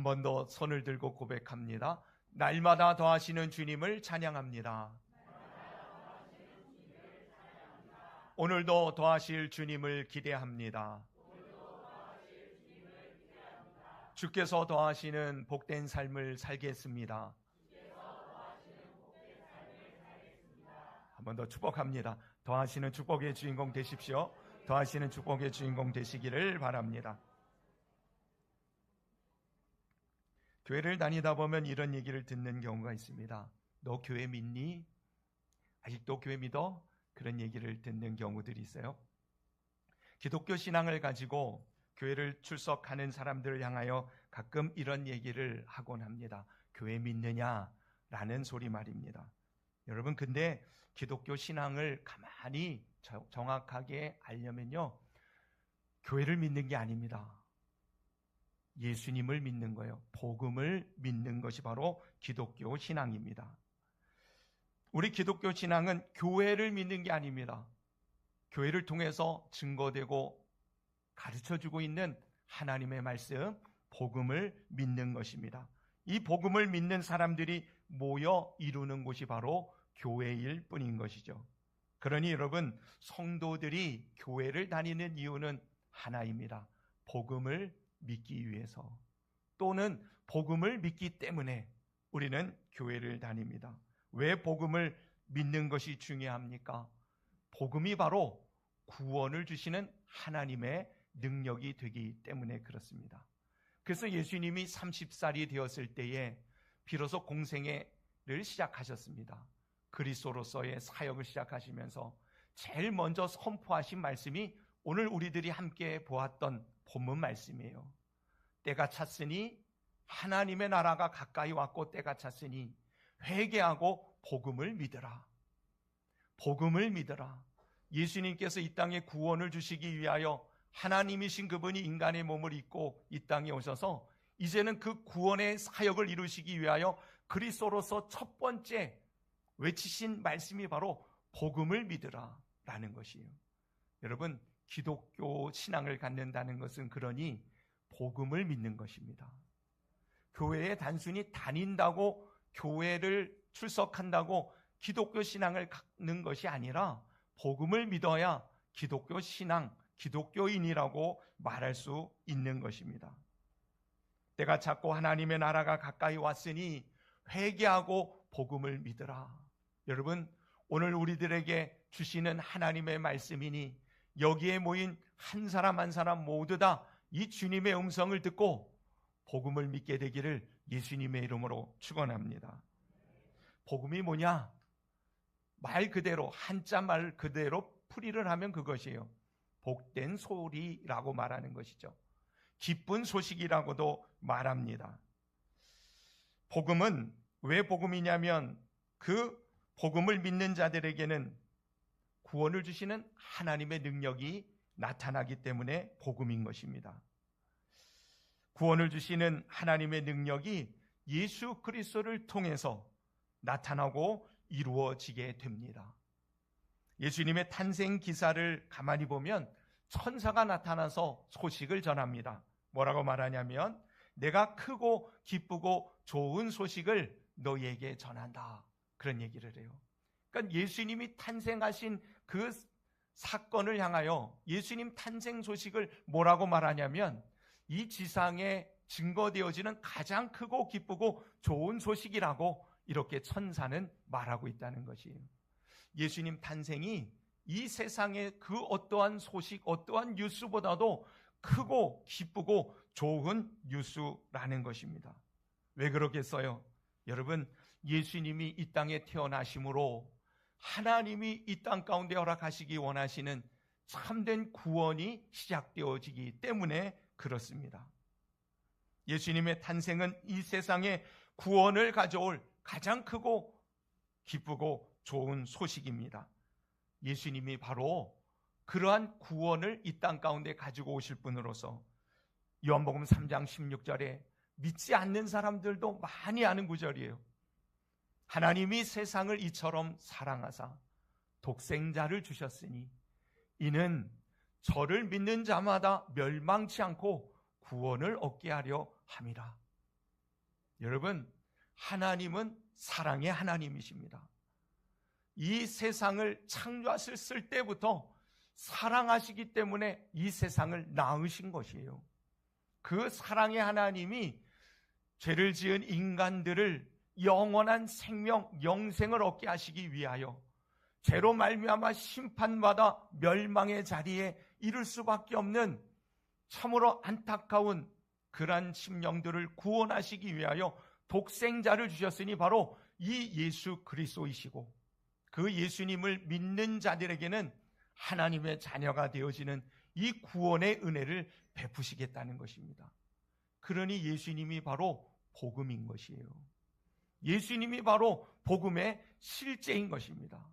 한 번 더 손을 들고 고백합니다. 날마다 더하시는 주님을 찬양합니다. 오늘도 더하실 주님을 기대합니다. 주께서 더하시는 복된 삶을 살겠습니다. 한 번 더 축복합니다. 더하시는 축복의 주인공 되십시오. 더하시는 축복의 주인공 되시기를 바랍니다. 교회를 다니다 보면 이런 얘기를 듣는 경우가 있습니다. 너 교회 믿니? 아직도 교회 믿어? 그런 얘기를 듣는 경우들이 있어요. 기독교 신앙을 가지고 교회를 출석하는 사람들을 향하여 가끔 이런 얘기를 하곤 합니다. 교회 믿느냐? 라는 소리 말입니다. 여러분, 근데 기독교 신앙을 가만히 정확하게 알려면요, 교회를 믿는 게 아닙니다. 예수님을 믿는 거예요. 복음을 믿는 것이 바로 기독교 신앙입니다. 우리 기독교 신앙은 교회를 믿는 게 아닙니다. 교회를 통해서 증거되고 가르쳐주고 있는 하나님의 말씀, 복음을 믿는 것입니다. 이 복음을 믿는 사람들이 모여 이루는 곳이 바로 교회일 뿐인 것이죠. 그러니 여러분, 성도들이 교회를 다니는 이유는 하나입니다. 복음을 믿기 위해서, 또는 복음을 믿기 때문에 우리는 교회를 다닙니다. 왜 복음을 믿는 것이 중요합니까? 복음이 바로 구원을 주시는 하나님의 능력이 되기 때문에 그렇습니다. 그래서 예수님이 30살이 되었을 때에 비로소 공생애를 시작하셨습니다. 그리스도로서의 사역을 시작하시면서 제일 먼저 선포하신 말씀이 오늘 우리들이 함께 보았던 본문 말씀이에요. 때가 찼으니, 하나님의 나라가 가까이 왔고 때가 찼으니 회개하고 복음을 믿으라. 복음을 믿으라. 예수님께서 이 땅에 구원을 주시기 위하여 하나님이신 그분이 인간의 몸을 입고 이 땅에 오셔서 이제는 그 구원의 사역을 이루시기 위하여 그리스도로서 첫 번째 외치신 말씀이 바로 복음을 믿으라 라는 것이에요. 여러분, 기독교 신앙을 갖는다는 것은 그러니 복음을 믿는 것입니다. 교회에 단순히 다닌다고, 교회를 출석한다고 기독교 신앙을 갖는 것이 아니라 복음을 믿어야 기독교 신앙, 기독교인이라고 말할 수 있는 것입니다. 때가 찼고 하나님의 나라가 가까이 왔으니 회개하고 복음을 믿으라. 여러분, 오늘 우리들에게 주시는 하나님의 말씀이니 여기에 모인 한 사람 한 사람 모두 다 이 주님의 음성을 듣고 복음을 믿게 되기를 예수님의 이름으로 축원합니다. 복음이 뭐냐? 말 그대로, 한자 말 그대로 풀이를 하면 그것이에요. 복된 소리라고 말하는 것이죠. 기쁜 소식이라고도 말합니다. 복음은 왜 복음이냐면 그 복음을 믿는 자들에게는 구원을 주시는 하나님의 능력이 나타나기 때문에 복음인 것입니다. 구원을 주시는 하나님의 능력이 예수 그리스도를 통해서 나타나고 이루어지게 됩니다. 예수님의 탄생 기사를 가만히 보면 천사가 나타나서 소식을 전합니다. 뭐라고 말하냐면 내가 크고 기쁘고 좋은 소식을 너희에게 전한다. 그런 얘기를 해요. 그러니까 예수님이 탄생하신 그 사건을 향하여 예수님 탄생 소식을 뭐라고 말하냐면 이 지상에 증거되어지는 가장 크고 기쁘고 좋은 소식이라고 이렇게 천사는 말하고 있다는 것이에요. 예수님 탄생이 이 세상의 그 어떠한 소식, 어떠한 뉴스보다도 크고 기쁘고 좋은 뉴스라는 것입니다. 왜 그러겠어요? 여러분, 예수님이 이 땅에 태어나심으로 하나님이 이 땅 가운데 허락하시기 원하시는 참된 구원이 시작되어지기 때문에 그렇습니다. 예수님의 탄생은 이 세상에 구원을 가져올 가장 크고 기쁘고 좋은 소식입니다. 예수님이 바로 그러한 구원을 이 땅 가운데 가지고 오실 분으로서 요한복음 3장 16절에 믿지 않는 사람들도 많이 아는 구절이에요. 하나님이 세상을 이처럼 사랑하사 독생자를 주셨으니 이는 저를 믿는 자마다 멸망치 않고 구원을 얻게 하려 함이라. 여러분, 하나님은 사랑의 하나님이십니다. 이 세상을 창조하셨을 때부터 사랑하시기 때문에 이 세상을 낳으신 것이에요. 그 사랑의 하나님이 죄를 지은 인간들을 영원한 생명, 영생을 얻게 하시기 위하여 죄로 말미암아 심판받아 멸망의 자리에 이를 수밖에 없는 참으로 안타까운 그러한 심령들을 구원하시기 위하여 독생자를 주셨으니 바로 이 예수 그리스도이시고, 그 예수님을 믿는 자들에게는 하나님의 자녀가 되어지는 이 구원의 은혜를 베푸시겠다는 것입니다. 그러니 예수님이 바로 복음인 것이에요. 예수님이 바로 복음의 실제인 것입니다.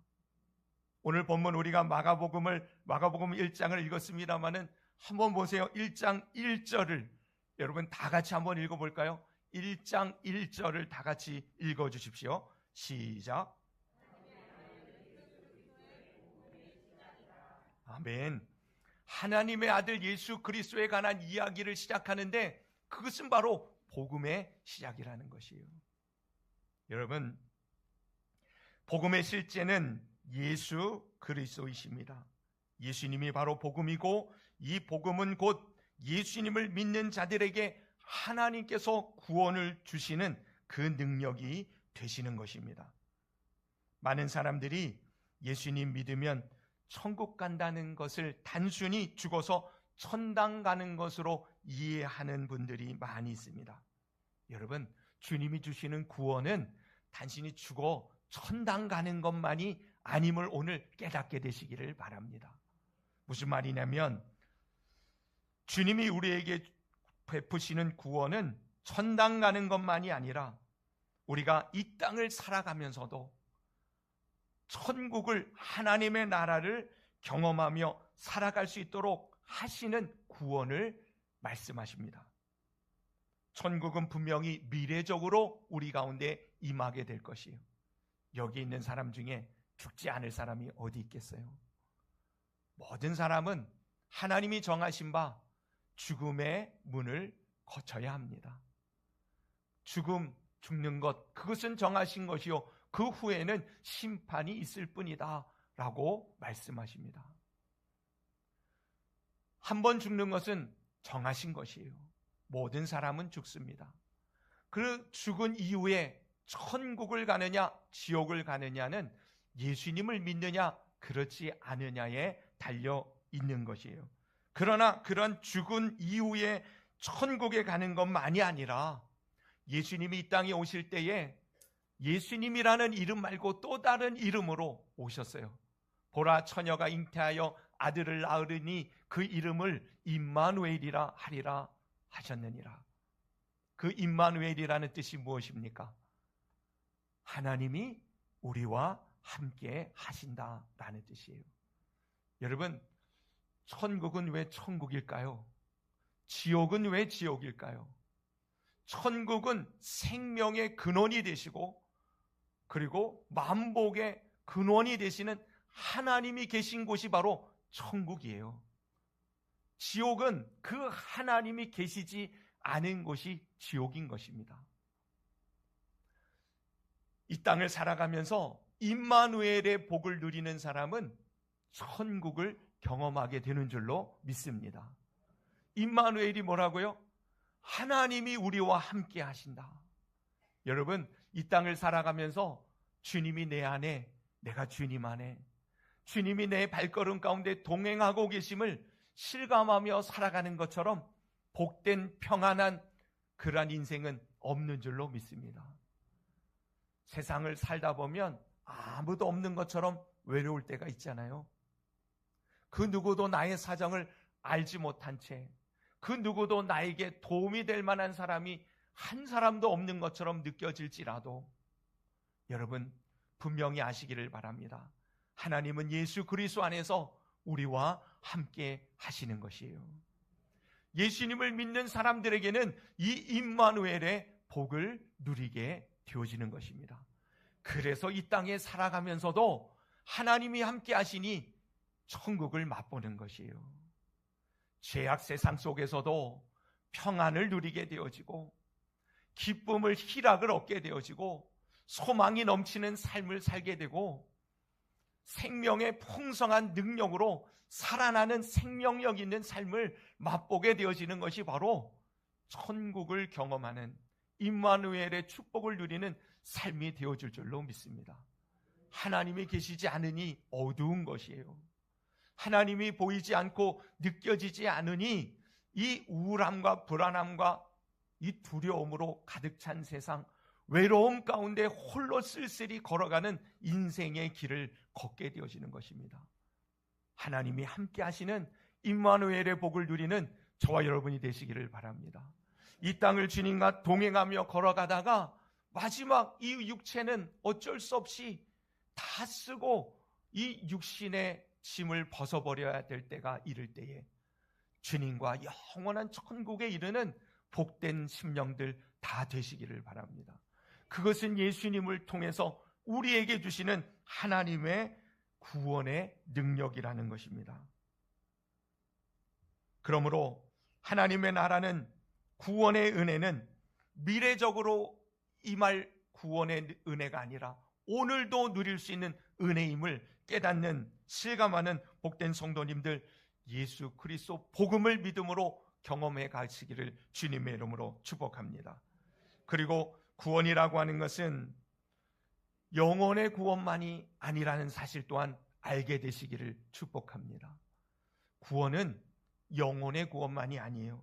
오늘 본문 우리가 마가복음 1장을 읽었습니다마는 한번 보세요. 1장 1절을 여러분 다 같이 한번 읽어볼까요? 1장 1절을 다 같이 읽어주십시오. 시작. 아멘. 하나님의 아들 예수 그리스도에 관한 이야기를 시작하는데 그것은 바로 복음의 시작이라는 것이에요. 여러분, 복음의 실제는 예수 그리스도이십니다. 예수님이 바로 복음이고, 이 복음은 곧 예수님을 믿는 자들에게 하나님께서 구원을 주시는 그 능력이 되시는 것입니다. 많은 사람들이 예수님 믿으면 천국 간다는 것을 단순히 죽어서 천당 가는 것으로 이해하는 분들이 많이 있습니다. 여러분, 주님이 주시는 구원은 단순히 죽어 천당 가는 것만이 아님을 오늘 깨닫게 되시기를 바랍니다. 무슨 말이냐면, 주님이 우리에게 베푸시는 구원은 천당 가는 것만이 아니라 우리가 이 땅을 살아가면서도 천국을, 하나님의 나라를 경험하며 살아갈 수 있도록 하시는 구원을 말씀하십니다. 천국은 분명히 미래적으로 우리 가운데 임하게 될 것이에요. 여기 있는 사람 중에 죽지 않을 사람이 어디 있겠어요? 모든 사람은 하나님이 정하신 바 죽음의 문을 거쳐야 합니다. 죽는 것, 그것은 정하신 것이요, 그 후에는 심판이 있을 뿐이다 라고 말씀하십니다. 한 번 죽는 것은 정하신 것이에요. 모든 사람은 죽습니다. 그 죽은 이후에 천국을 가느냐 지옥을 가느냐는 예수님을 믿느냐 그렇지 않느냐에 달려 있는 것이에요. 그러나 그런 죽은 이후에 천국에 가는 것만이 아니라 예수님이 이 땅에 오실 때에 예수님이라는 이름 말고 또 다른 이름으로 오셨어요. 보라, 처녀가 잉태하여 아들을 낳으리니 그 이름을 임마누엘이라 하리라 하셨느니라. 그 임마누엘이라는 뜻이 무엇입니까? 하나님이 우리와 함께 하신다라는 뜻이에요. 여러분, 천국은 왜 천국일까요? 지옥은 왜 지옥일까요? 천국은 생명의 근원이 되시고, 그리고 만복의 근원이 되시는 하나님이 계신 곳이 바로 천국이에요. 지옥은 그 하나님이 계시지 않은 곳이 지옥인 것입니다. 이 땅을 살아가면서 임마누엘의 복을 누리는 사람은 천국을 경험하게 되는 줄로 믿습니다. 임마누엘이 뭐라고요? 하나님이 우리와 함께 하신다. 여러분, 이 땅을 살아가면서 주님이 내 안에, 내가 주님 안에, 주님이 내 발걸음 가운데 동행하고 계심을 실감하며 살아가는 것처럼 복된 평안한 그러한 인생은 없는 줄로 믿습니다. 세상을 살다 보면 아무도 없는 것처럼 외로울 때가 있잖아요. 그 누구도 나의 사정을 알지 못한 채, 그 누구도 나에게 도움이 될 만한 사람이 한 사람도 없는 것처럼 느껴질지라도 여러분, 분명히 아시기를 바랍니다. 하나님은 예수 그리스도 안에서 우리와 함께 하시는 것이에요. 예수님을 믿는 사람들에게는 이 임마누엘의 복을 누리게 되어지는 것입니다. 그래서 이 땅에 살아가면서도 하나님이 함께 하시니 천국을 맛보는 것이에요. 죄악 세상 속에서도 평안을 누리게 되어지고, 기쁨을, 희락을 얻게 되어지고 소망이 넘치는 삶을 살게 되고 생명의 풍성한 능력으로 살아나는 생명력 있는 삶을 맛보게 되어지는 것이 바로 천국을 경험하는 임마누엘의 축복을 누리는 삶이 되어질 줄로 믿습니다. 하나님이 계시지 않으니 어두운 것이에요. 하나님이 보이지 않고 느껴지지 않으니 이 우울함과 불안함과 이 두려움으로 가득 찬 세상, 외로움 가운데 홀로 쓸쓸히 걸어가는 인생의 길을 걷게 되어지는 것입니다. 하나님이 함께 하시는 임마누엘의 복을 누리는 저와 여러분이 되시기를 바랍니다. 이 땅을 주님과 동행하며 걸어가다가 마지막 이 육체는 어쩔 수 없이 다 쓰고 이 육신의 짐을 벗어버려야 될 때가 이를 때에 주님과 영원한 천국에 이르는 복된 심령들 다 되시기를 바랍니다. 그것은 예수님을 통해서 우리에게 주시는 하나님의 구원의 능력이라는 것입니다. 그러므로 하나님의 나라는, 구원의 은혜는 미래적으로 임할 구원의 은혜가 아니라 오늘도 누릴 수 있는 은혜임을 깨닫는, 실감하는 복된 성도님들, 예수 그리스도 복음을 믿음으로 경험해 가시기를 주님의 이름으로 축복합니다. 그리고 구원이라고 하는 것은 영혼의 구원만이 아니라는 사실 또한 알게 되시기를 축복합니다. 구원은 영혼의 구원만이 아니에요.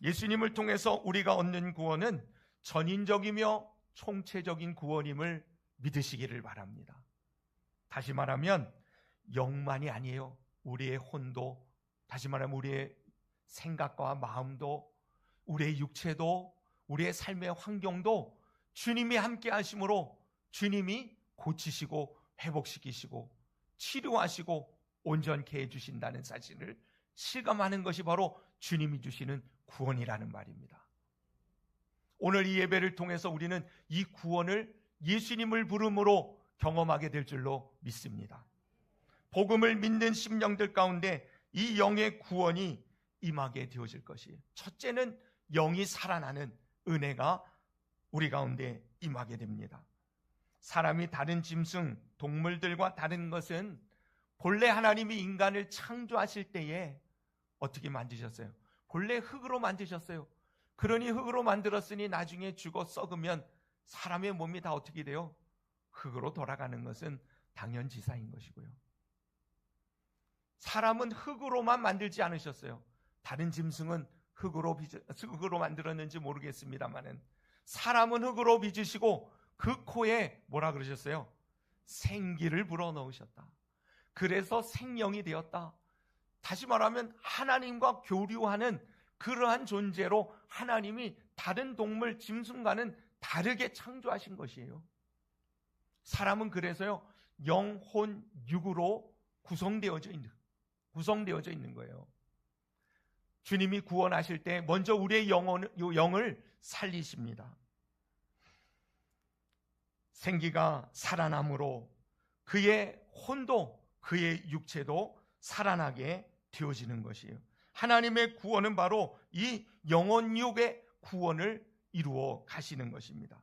예수님을 통해서 우리가 얻는 구원은 전인적이며 총체적인 구원임을 믿으시기를 바랍니다. 다시 말하면 영만이 아니에요. 우리의 혼도, 다시 말하면 우리의 생각과 마음도, 우리의 육체도, 우리의 삶의 환경도 주님이 함께 하심으로 주님이 고치시고 회복시키시고 치료하시고 온전케 해주신다는 사실을 실감하는 것이 바로 주님이 주시는 구원이라는 말입니다. 오늘 이 예배를 통해서 우리는 이 구원을 예수님을 부름으로 경험하게 될 줄로 믿습니다. 복음을 믿는 심령들 가운데 이 영의 구원이 임하게 되어질 것이에요. 첫째는 영이 살아나는 은혜가 우리 가운데 임하게 됩니다. 사람이 다른 짐승, 동물들과 다른 것은 본래 하나님이 인간을 창조하실 때에 어떻게 만드셨어요? 본래 흙으로 만드셨어요. 그러니 흙으로 만들었으니 나중에 죽어 썩으면 사람의 몸이 다 어떻게 돼요? 흙으로 돌아가는 것은 당연지사인 것이고요. 사람은 흙으로만 만들지 않으셨어요. 다른 짐승은 흙으로 만들었는지 모르겠습니다만은 사람은 흙으로 빚으시고 그 코에 뭐라 그러셨어요? 생기를 불어넣으셨다. 그래서 생명이 되었다. 다시 말하면 하나님과 교류하는 그러한 존재로 하나님이 다른 동물, 짐승과는 다르게 창조하신 것이에요. 사람은 그래서요, 영, 혼, 육으로 구성되어져 있는 거예요. 주님이 구원하실 때 먼저 우리의 영을 살리십니다. 생기가 살아남으로 그의 혼도, 그의 육체도 살아나게 되어지는 것이에요. 하나님의 구원은 바로 이 영혼육의 구원을 이루어 가시는 것입니다.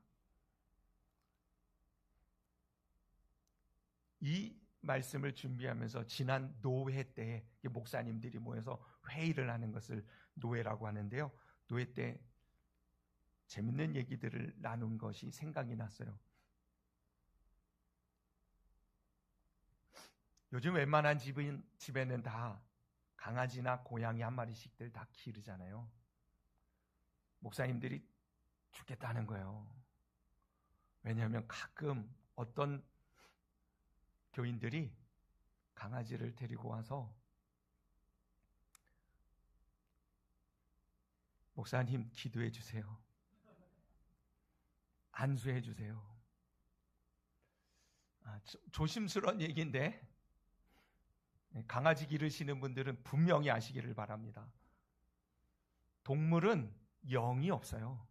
이 말씀을 준비하면서 지난 노회 때 목사님들이 모여서 회의를 하는 것을 노회라고 하는데요. 노회 때 재밌는 얘기들을 나눈 것이 생각이 났어요. 요즘 웬만한 집에는 다 강아지나 고양이 한 마리씩들 다 기르잖아요. 목사님들이 죽겠다는 거예요. 왜냐하면 가끔 어떤 교인들이 강아지를 데리고 와서 목사님 기도해 주세요. 안수해 주세요. 조심스러운 얘기인데 강아지 기르시는 분들은 분명히 아시기를 바랍니다. 동물은 영이 없어요.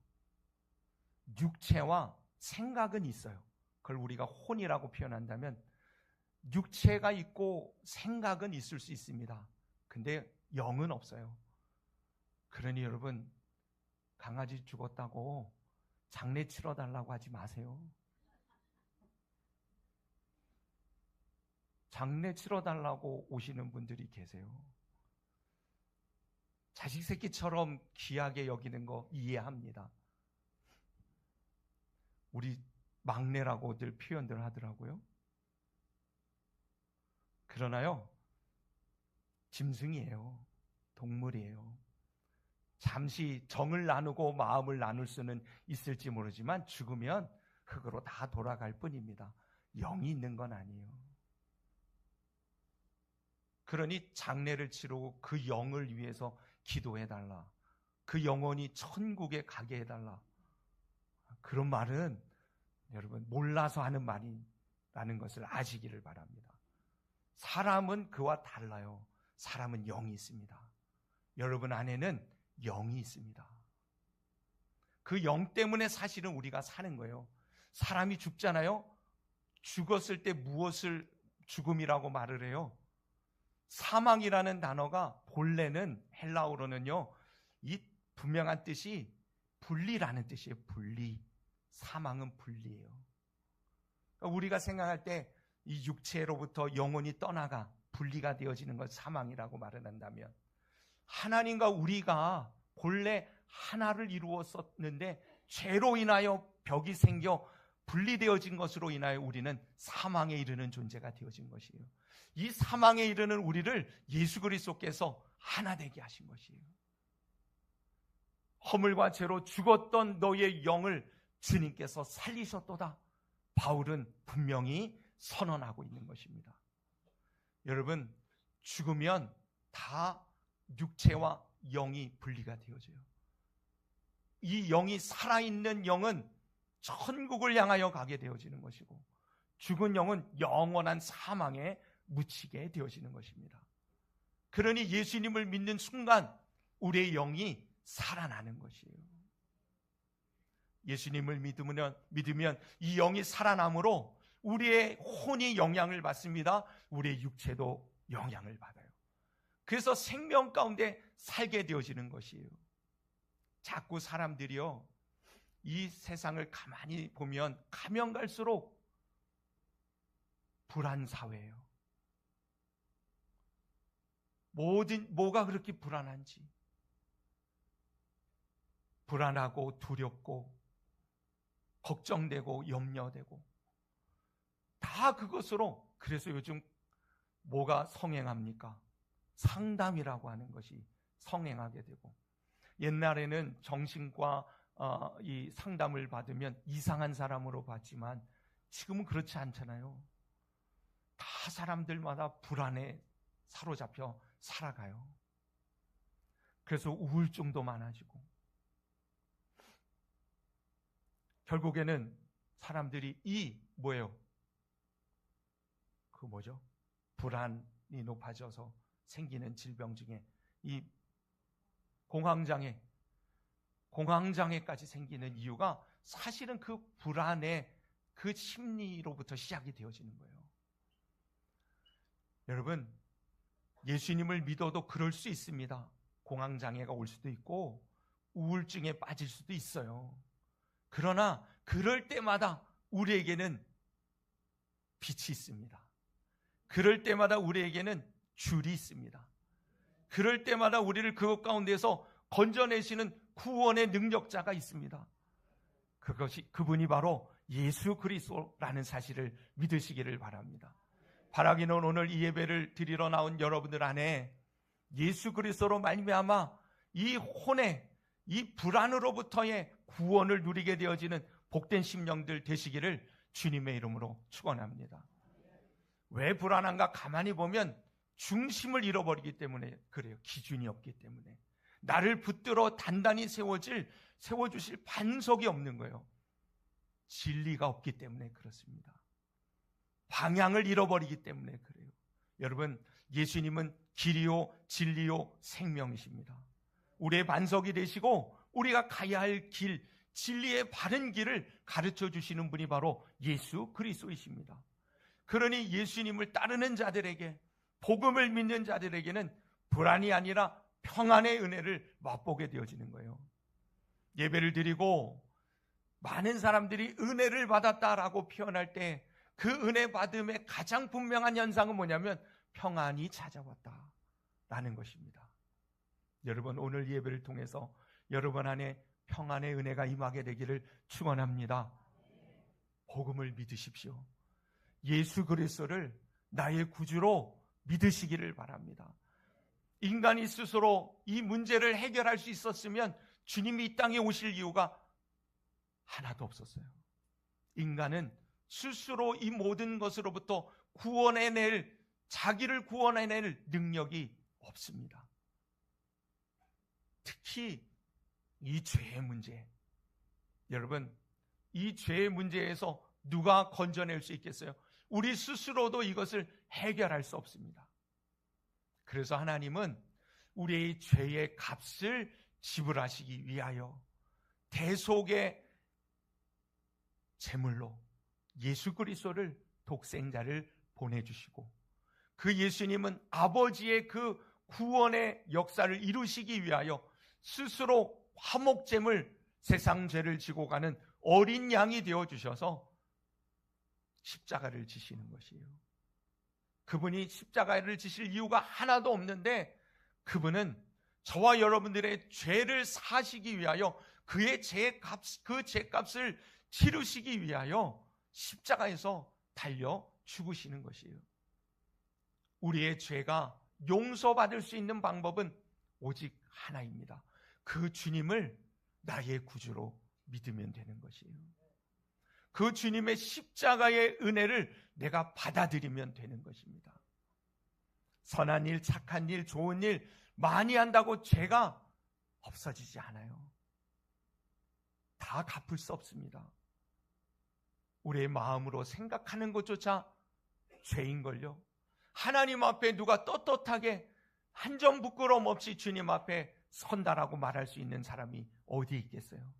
육체와 생각은 있어요. 그걸 우리가 혼이라고 표현한다면 육체가 있고 생각은 있을 수 있습니다. 근데 영은 없어요. 그러니 여러분, 강아지 죽었다고 장례 치러달라고 하지 마세요. 장례 치러달라고 오시는 분들이 계세요. 자식 새끼처럼 귀하게 여기는 거 이해합니다. 우리 막내라고들 표현들 하더라고요. 그러나요, 짐승이에요. 동물이에요. 잠시 정을 나누고 마음을 나눌 수는 있을지 모르지만 죽으면 흙으로 다 돌아갈 뿐입니다. 영이 있는 건 아니에요. 그러니 장례를 치르고 그 영을 위해서 기도해달라. 그 영혼이 천국에 가게 해달라. 그런 말은 여러분 몰라서 하는 말이라는 것을 아시기를 바랍니다. 사람은 그와 달라요. 사람은 영이 있습니다. 여러분 안에는 영이 있습니다. 그 영 때문에 사실은 우리가 사는 거예요. 사람이 죽잖아요. 죽었을 때 무엇을 죽음이라고 말을 해요? 사망이라는 단어가 본래는 헬라어로는요, 이 분명한 뜻이 분리라는 뜻이에요. 분리. 사망은 분리예요. 그러니까 우리가 생각할 때 이 육체로부터 영혼이 떠나가 분리가 되어지는 것 사망이라고 말을 한다면, 하나님과 우리가 본래 하나를 이루었었는데 죄로 인하여 벽이 생겨 분리되어진 것으로 인하여 우리는 사망에 이르는 존재가 되어진 것이에요. 이 사망에 이르는 우리를 예수 그리스도께서 하나 되게 하신 것이에요. 허물과 죄로 죽었던 너의 영을 주님께서 살리셨도다. 바울은 분명히 선언하고 있는 것입니다. 여러분, 죽으면 다 육체와 영이 분리가 되어져요. 이 영이 살아있는 영은 천국을 향하여 가게 되어지는 것이고, 죽은 영은 영원한 사망에 묻히게 되어지는 것입니다. 그러니 예수님을 믿는 순간 우리의 영이 살아나는 것이에요. 예수님을 믿으면 이 영이 살아남으로 우리의 혼이 영향을 받습니다. 우리의 육체도 영향을 받아요. 그래서 생명 가운데 살게 되어지는 것이에요. 자꾸 사람들이요, 이 세상을 가만히 보면 가면 갈수록 불안 사회예요. 뭐가 그렇게 불안한지. 불안하고 두렵고 걱정되고 염려되고 다 그것으로. 그래서 요즘 뭐가 성행합니까? 상담이라고 하는 것이 성행하게 되고, 옛날에는 정신과 이 상담을 받으면 이상한 사람으로 봤지만 지금은 그렇지 않잖아요. 다 사람들마다 불안에 사로잡혀 살아가요. 그래서 우울증도 많아지고, 결국에는 사람들이 불안이 높아져서 생기는 질병 중에 이 공황장애까지 생기는 이유가 사실은 그 불안의 그 심리로부터 시작이 되어지는 거예요. 여러분, 예수님을 믿어도 그럴 수 있습니다. 공황장애가 올 수도 있고 우울증에 빠질 수도 있어요. 그러나 그럴 때마다 우리에게는 빛이 있습니다. 그럴 때마다 우리에게는 줄이 있습니다. 그럴 때마다 우리를 그것 가운데서 건져내시는 구원의 능력자가 있습니다. 그분이 바로 예수 그리스도라는 사실을 믿으시기를 바랍니다. 바라기는 오늘 이 예배를 드리러 나온 여러분들 안에 예수 그리스도로 말미암아 이 혼의 이 불안으로부터의 구원을 누리게 되어지는 복된 심령들 되시기를 주님의 이름으로 축원합니다. 왜 불안한가? 가만히 보면 중심을 잃어버리기 때문에 그래요. 기준이 없기 때문에. 나를 붙들어 단단히 세워주실 반석이 없는 거예요. 진리가 없기 때문에 그렇습니다. 방향을 잃어버리기 때문에 그래요. 여러분, 예수님은 길이요 진리요 생명이십니다. 우리의 반석이 되시고 우리가 가야 할 길, 진리의 바른 길을 가르쳐 주시는 분이 바로 예수 그리스도이십니다. 그러니 예수님을 따르는 자들에게, 복음을 믿는 자들에게는 불안이 아니라 평안의 은혜를 맛보게 되어지는 거예요. 예배를 드리고 많은 사람들이 은혜를 받았다라고 표현할 때 그 은혜 받음의 가장 분명한 현상은 뭐냐면 평안이 찾아왔다라는 것입니다. 여러분, 오늘 예배를 통해서 여러분 안에 평안의 은혜가 임하게 되기를 축원합니다. 복음을 믿으십시오. 예수 그리스도를 나의 구주로 믿으시기를 바랍니다. 인간이 스스로 이 문제를 해결할 수 있었으면 주님이 이 땅에 오실 이유가 하나도 없었어요. 인간은 스스로 이 모든 것으로부터 자기를 구원해낼 능력이 없습니다. 특히 이 죄의 문제, 여러분, 이 죄의 문제에서 누가 건져낼 수 있겠어요? 우리 스스로도 이것을 해결할 수 없습니다. 그래서 하나님은 우리의 죄의 값을 지불하시기 위하여 대속의 제물로 예수 그리스도를 독생자를 보내주시고, 그 예수님은 아버지의 그 구원의 역사를 이루시기 위하여 스스로 화목제물, 세상 죄를 지고 가는 어린 양이 되어주셔서 십자가를 지시는 것이에요. 그분이 십자가를 지실 이유가 하나도 없는데, 그분은 저와 여러분들의 죄를 사시기 위하여 그 죄값을 치르시기 위하여 십자가에서 달려 죽으시는 것이에요. 우리의 죄가 용서받을 수 있는 방법은 오직 하나입니다. 그 주님을 나의 구주로 믿으면 되는 것이에요. 그 주님의 십자가의 은혜를 내가 받아들이면 되는 것입니다. 선한 일, 착한 일, 좋은 일 많이 한다고 죄가 없어지지 않아요. 다 갚을 수 없습니다. 우리의 마음으로 생각하는 것조차 죄인걸요. 하나님 앞에 누가 떳떳하게 한 점 부끄러움 없이 주님 앞에 선다라고 말할 수 있는 사람이 어디 있겠어요?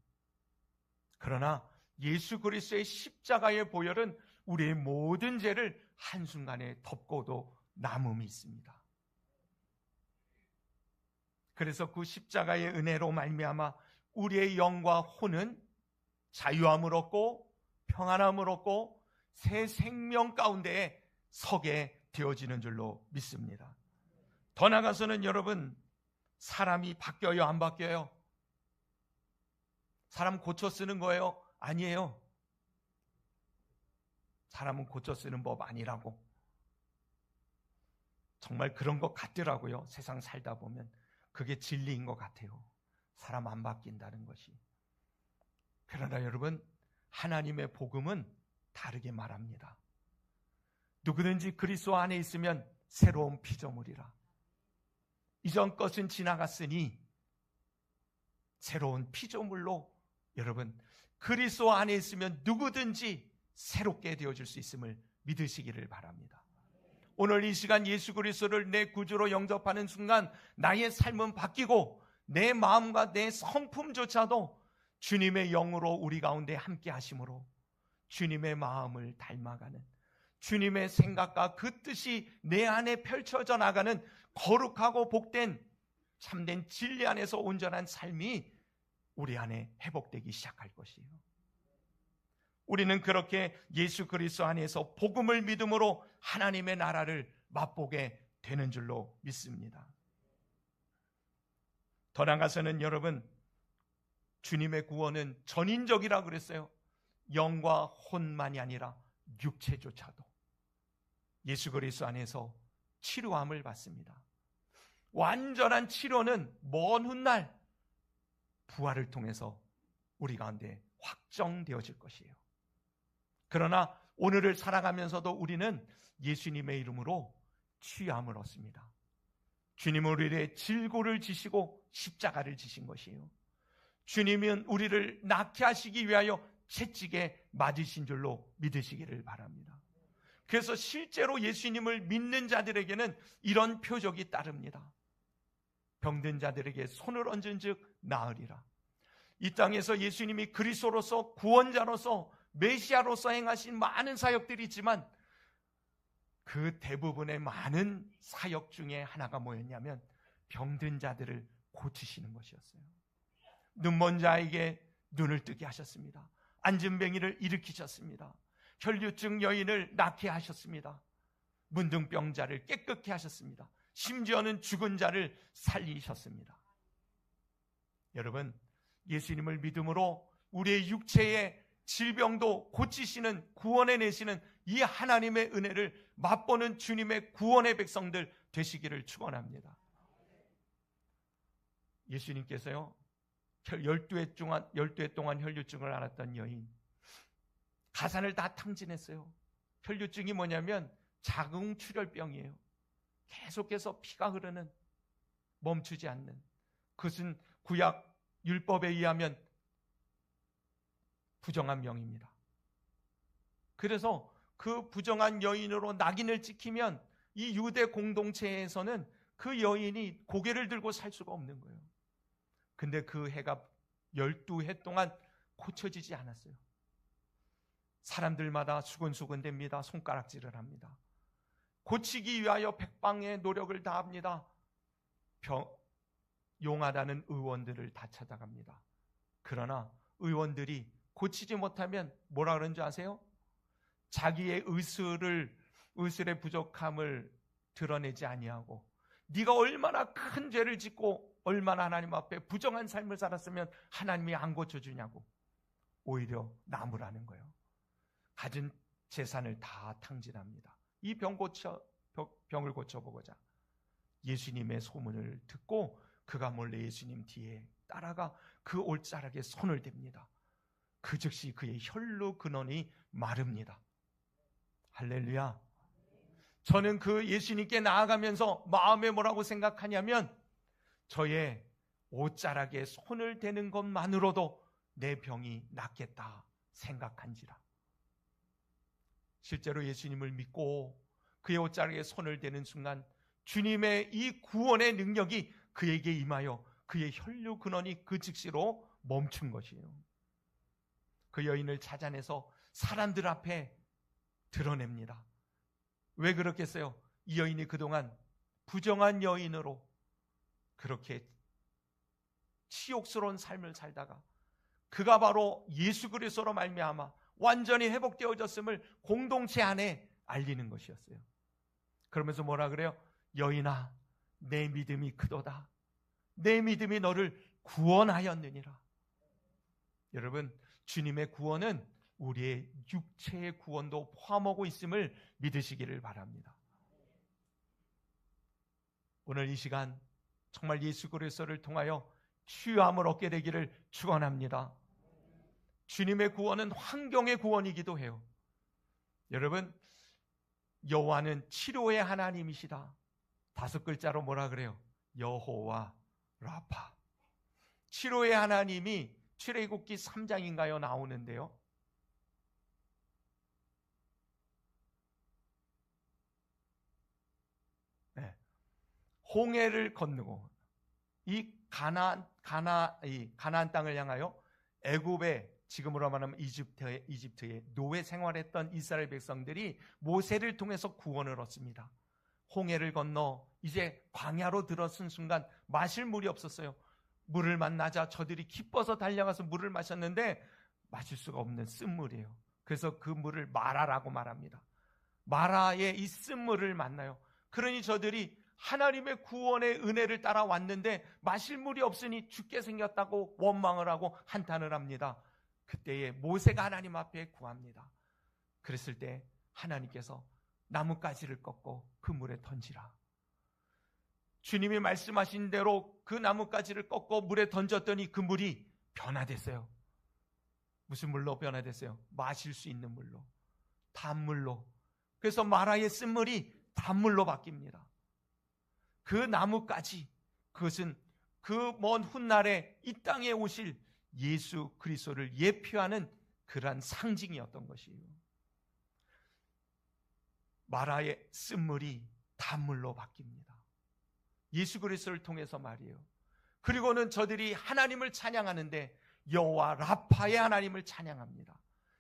그러나 예수 그리스도의 십자가의 보혈은 우리의 모든 죄를 한순간에 덮고도 남음이 있습니다. 그래서 그 십자가의 은혜로 말미암아 우리의 영과 혼은 자유함을 얻고 평안함을 얻고 새 생명 가운데에 서게 되어지는 줄로 믿습니다. 더 나아가서는 여러분, 사람이 바뀌어요, 안 바뀌어요? 사람 고쳐 쓰는 거예요? 아니에요. 사람은 고쳐 쓰는 법 아니라고. 정말 그런 것 같더라고요. 세상 살다 보면 그게 진리인 것 같아요. 사람 안 바뀐다는 것이. 그러나 여러분, 하나님의 복음은 다르게 말합니다. 누구든지 그리스도 안에 있으면 새로운 피조물이라. 이전 것은 지나갔으니 새로운 피조물로, 여러분, 그리스도 안에 있으면 누구든지 새롭게 되어질 수 있음을 믿으시기를 바랍니다. 오늘 이 시간 예수 그리스도를 내 구주로 영접하는 순간 나의 삶은 바뀌고 내 마음과 내 성품조차도 주님의 영으로 우리 가운데 함께 하심으로 주님의 마음을 닮아가는, 주님의 생각과 그 뜻이 내 안에 펼쳐져 나가는 거룩하고 복된 참된 진리 안에서 온전한 삶이 우리 안에 회복되기 시작할 것이에요. 우리는 그렇게 예수 그리스도 안에서 복음을 믿음으로 하나님의 나라를 맛보게 되는 줄로 믿습니다. 더 나아가서는 여러분, 주님의 구원은 전인적이라고 그랬어요. 영과 혼만이 아니라 육체조차도 예수 그리스도 안에서 치료함을 받습니다. 완전한 치료는 먼 훗날 부활을 통해서 우리 가운데 확정되어질 것이에요. 그러나 오늘을 살아가면서도 우리는 예수님의 이름으로 취함을 얻습니다. 주님은 우리의 질고를 지시고 십자가를 지신 것이에요. 주님은 우리를 낫게 하시기 위하여 채찍에 맞으신 줄로 믿으시기를 바랍니다. 그래서 실제로 예수님을 믿는 자들에게는 이런 표적이 따릅니다. 병든 자들에게 손을 얹은 즉 나으리라. 이 땅에서 예수님이 그리스도로서 구원자로서 메시아로서 행하신 많은 사역들이 있지만 그 대부분의 많은 사역 중에 하나가 뭐였냐면 병든 자들을 고치시는 것이었어요. 눈먼 자에게 눈을 뜨게 하셨습니다. 안진뱅이를 일으키셨습니다. 혈류증 여인을 낫게 하셨습니다. 문둥병자를 깨끗게 하셨습니다. 심지어는 죽은 자를 살리셨습니다. 여러분, 예수님을 믿음으로 우리의 육체의 질병도 고치시는, 구원해내시는 이 하나님의 은혜를 맛보는 주님의 구원의 백성들 되시기를 축원합니다. 예수님께서요, 12해 동안 혈류증을 앓았던 여인, 가산을 다 탕진했어요. 혈류증이 뭐냐면 자궁출혈병이에요. 계속해서 피가 흐르는, 멈추지 않는, 그것은 구약 율법에 의하면 부정한 병입니다. 그래서 그 부정한 여인으로 낙인을 찍히면 이 유대 공동체에서는 그 여인이 고개를 들고 살 수가 없는 거예요. 근데 그 해가 12해 동안 고쳐지지 않았어요. 사람들마다 수근수근 됩니다. 손가락질을 합니다. 고치기 위하여 백방의 노력을 다합니다. 용하다는 의원들을 다 찾아갑니다. 그러나 의원들이 고치지 못하면 뭐라 그러는 줄 아세요? 자기의 의술의 부족함을 드러내지 아니하고 네가 얼마나 큰 죄를 짓고 얼마나 하나님 앞에 부정한 삶을 살았으면 하나님이 안 고쳐주냐고 오히려 나무라는 거예요. 가진 재산을 다 탕진합니다. 이 병을 고쳐보고자 예수님의 소문을 듣고 그가 몰래 예수님 뒤에 따라가 그 올자락에 손을 댑니다. 그 즉시 그의 혈루 근원이 마릅니다. 할렐루야. 저는 그 예수님께 나아가면서 마음에 뭐라고 생각하냐면 저의 옷자락에 손을 대는 것만으로도 내 병이 낫겠다 생각한지라. 실제로 예수님을 믿고 그의 옷자락에 손을 대는 순간 주님의 이 구원의 능력이 그에게 임하여 그의 혈류 근원이 그 즉시로 멈춘 것이에요. 그 여인을 찾아내서 사람들 앞에 드러냅니다. 왜 그렇겠어요? 이 여인이 그동안 부정한 여인으로 그렇게 치욕스러운 삶을 살다가 그가 바로 예수 그리스도로 말미암아 완전히 회복되어졌음을 공동체 안에 알리는 것이었어요. 그러면서 뭐라 그래요? 여인아, 내 믿음이 크도다. 내 믿음이 너를 구원하였느니라. 여러분, 주님의 구원은 우리의 육체의 구원도 포함하고 있음을 믿으시기를 바랍니다. 오늘 이 시간 정말 예수 그리스도를 통하여 치유함을 얻게 되기를 축원합니다. 주님의 구원은 환경의 구원이기도 해요. 여러분, 여호와는 치료의 하나님이시다. 5글자로 뭐라 그래요? 여호와 라파. 치료의 하나님이 출애굽기 3장인가요? 나오는데요. 네. 홍해를 건너고 이 가나안 땅을 향하여 애굽의 지금으로 말하면 이집트의 노예 생활했던 이스라엘 백성들이 모세를 통해서 구원을 얻습니다. 홍해를 건너 이제 광야로 들어선 순간 마실 물이 없었어요. 물을 만나자 저들이 기뻐서 달려가서 물을 마셨는데 마실 수가 없는 쓴물이에요. 그래서 그 물을 마라라고 말합니다. 마라의 이 쓴물을 만나요. 그러니 저들이 하나님의 구원의 은혜를 따라왔는데 마실 물이 없으니 죽게 생겼다고 원망을 하고 한탄을 합니다. 그때에 모세가 하나님 앞에 구합니다. 그랬을 때 하나님께서 나뭇가지를 꺾고 그 물에 던지라. 주님이 말씀하신 대로 그 나뭇가지를 꺾고 물에 던졌더니 그 물이 변화됐어요. 무슨 물로 변화됐어요? 마실 수 있는 물로, 단물로. 그래서 마라의 쓴물이 단물로 바뀝니다. 그 나뭇가지, 그것은 그 먼 훗날에 이 땅에 오실 예수 그리스도를 예표하는 그러한 상징이었던 것이에요. 마라의 쓴물이 단물로 바뀝니다. 예수 그리스도를 통해서 말이에요. 그리고는 저들이 하나님을 찬양하는데 여호와 라파의 하나님을 찬양합니다.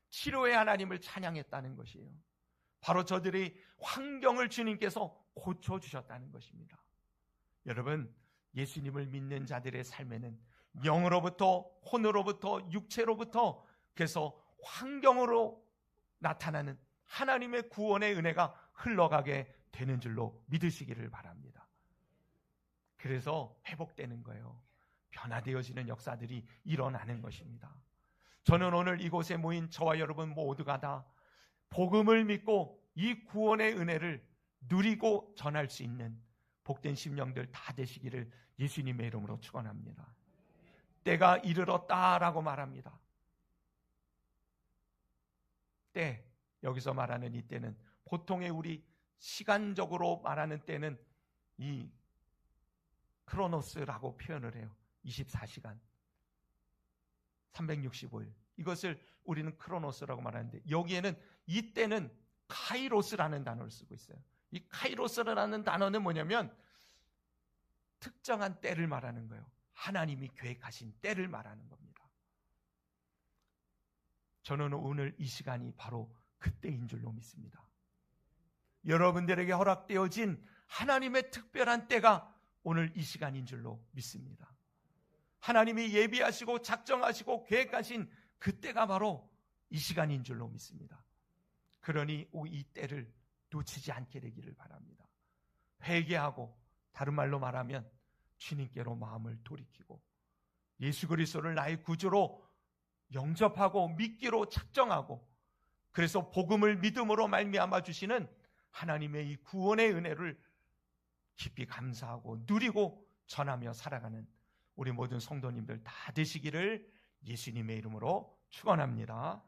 치료의 하나님을 찬양했다는 것이에요. 바로 저들이 환경을 주님께서 고쳐주셨다는 것입니다. 여러분, 예수님을 믿는 자들의 삶에는 영으로부터, 혼으로부터, 육체로부터, 그래서 환경으로 나타나는 하나님의 구원의 은혜가 흘러가게 되는 줄로 믿으시기를 바랍니다. 그래서 회복되는 거예요. 변화되어지는 역사들이 일어나는 것입니다. 저는 오늘 이곳에 모인 저와 여러분 모두가 다 복음을 믿고 이 구원의 은혜를 누리고 전할 수 있는 복된 심령들 다 되시기를 예수님의 이름으로 축원합니다. 때가 이르렀다라고 말합니다. 때, 여기서 말하는 이 때는 보통의 우리 시간적으로 말하는 때는 이 크로노스라고 표현을 해요. 24시간 365일 이것을 우리는 크로노스라고 말하는데, 여기에는 이 때는 카이로스라는 단어를 쓰고 있어요. 이 카이로스라는 단어는 뭐냐면 특정한 때를 말하는 거예요. 하나님이 계획하신 때를 말하는 겁니다. 저는 오늘 이 시간이 바로 그때인 줄로 믿습니다. 여러분들에게 허락되어진 하나님의 특별한 때가 오늘 이 시간인 줄로 믿습니다. 하나님이 예비하시고 작정하시고 계획하신 그때가 바로 이 시간인 줄로 믿습니다. 그러니 이 때를 놓치지 않게 되기를 바랍니다. 회개하고, 다른 말로 말하면 주님께로 마음을 돌이키고 예수 그리스도를 나의 구주로 영접하고 믿기로 작정하고, 그래서 복음을 믿음으로 말미암아 주시는 하나님의 이 구원의 은혜를 깊이 감사하고 누리고 전하며 살아가는 우리 모든 성도님들 다 되시기를 예수님의 이름으로 축원합니다.